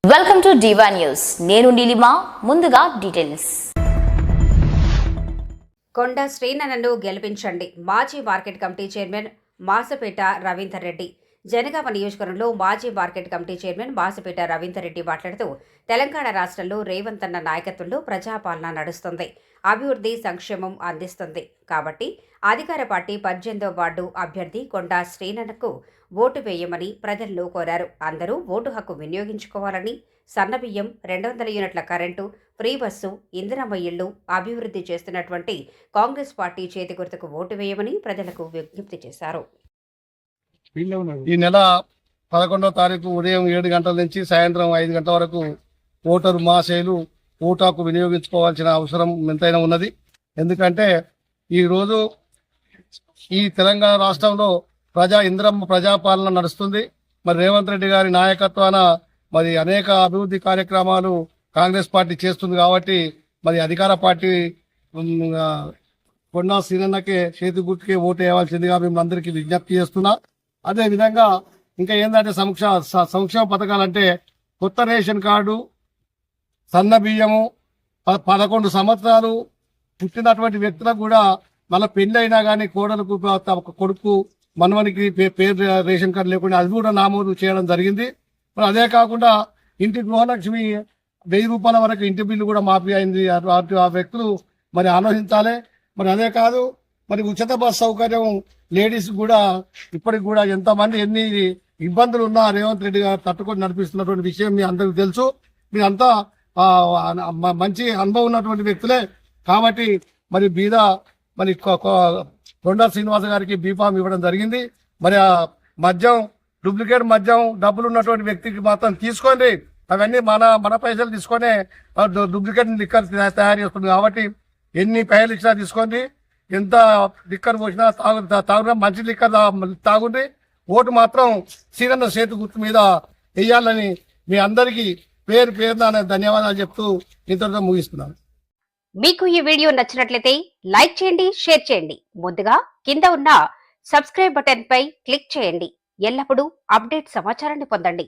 Welcome to డివా news. నేను నీలిమా. ముందుగా details. కొండ శ్రీనన్నను గెలిపించండి. మాజీ market committee chairman Masapeta Ravinder Reddy. Jangaon నియోజకవర్గంలో మాజీ market committee chairman Masapeta Ravinder Reddy మాట్లాడుతూ, తెలంగాణ రాష్ట్రంలో రేవంత్ అన్న నాయకత్వంలో ప్రజాపాలన నడుస్తుంది, అభివృద్ధి సంక్షేమం అందిస్తుంది. కాబట్టి అధికార పార్టీ 18వ వార్డు అభ్యర్థి కొండ శ్రీనన్నకు ఓటు వేయమని ప్రజలను కోరారు. అందరూ ఓటు హక్కు వినియోగించుకోవాలని, సన్నబియ్యం, 200 యూనిట్ల కరెంటు, ఫ్రీ బస్సు, ఇందిరమ్మ ఇళ్లు అభివృద్ధి చేస్తున్నటువంటి కాంగ్రెస్ పార్టీ చేతి గుర్తుకు ఓటు వేయమని ప్రజలకు విజ్ఞప్తి చేశారు. ఈ నెల 11వ తారీఖు ఉదయం 7 గంటల నుంచి సాయంత్రం 5 గంటల వరకు ఓటరు మహాశయులు ఓటు హక్కు వినియోగించుకోవాల్సిన అవసరం ఎంతైనా ఉన్నది. ఎందుకంటే ఈరోజు ఈ తెలంగాణ రాష్ట్రంలో ఇందిరమ్మ ప్రజాపాలన నడుస్తుంది. మరి రేవంత్ రెడ్డి గారి నాయకత్వాన మరి అనేక అభివృద్ధి కార్యక్రమాలు కాంగ్రెస్ పార్టీ చేస్తుంది. కాబట్టి మరి అధికార పార్టీ కొండా శ్రీనన్నకే చేతి గుర్తుకే ఓటు వేయవలసిందిగా మేము అందరికీ విజ్ఞప్తి చేస్తున్నా. అదే విధంగా ఇంకా ఏంటంటే సంక్షేమ పథకాలంటే కొత్త రేషన్ కార్డు, సన్న బియ్యము, 11 సంవత్సరాలు పుట్టినటువంటి వ్యక్తులకు కూడా మళ్ళీ పెళ్లి అయినా కానీ కోడలకు కొడుకు మనవనికి పేరు రేషన్ కార్డు లేకుండా అది కూడా నామోదు చేయడం జరిగింది. మరి అదే కాకుండా ఇంటి గృహలక్ష్మి 1000 రూపాయల వరకు ఇంటి బిల్లు కూడా మాఫీ అయింది. ఆ వ్యక్తులు మరి ఆలోచించాలి. మరి అదే కాదు, మరి ఉచిత బస్ సౌకర్యం లేడీస్ కూడా ఇప్పటికి కూడా ఎంతమంది ఎన్ని ఇబ్బందులు ఉన్నా రేవంత్ రెడ్డి గారు తట్టుకొని నడిపిస్తున్నటువంటి విషయం మీ అందరికీ తెలుసు. మీరంతా మంచి అనుభవం ఉన్నటువంటి వ్యక్తులే. కాబట్టి మరి మరి కొండా శ్రీనివాస గారికి బీఫామ్ ఇవ్వడం జరిగింది. మరి ఆ మద్యం, డూప్లికేట్ మద్యం డబ్బులు ఉన్నటువంటి వ్యక్తికి మాత్రం తీసుకోండి. అవన్నీ మన పైసలు తీసుకొని డూప్లికేట్ లిక్కర్ తయారు చేస్తుంది. కాబట్టి ఎన్ని పైసలు ఇచ్చినా తీసుకోండి. ఎంత లిక్కర్ పోసినా తాగురా, మంచి లిక్కర్ తాగుండి. ఓటు మాత్రం శ్రీనన్న చేతి గుర్తు మీద వేయాలని మీ అందరికీ పేరున ధన్యవాదాలు చెప్తూ ఇంతటితో ముగిస్తున్నాను. మీకు ఈ వీడియో నచ్చినట్లయితే లైక్ చేయండి, షేర్ చేయండి. ముందుగా కింద ఉన్న సబ్స్క్రైబ్ బటన్ పై క్లిక్ చేయండి. ఎల్లప్పుడూ అప్డేట్ సమాచారాన్ని పొందండి.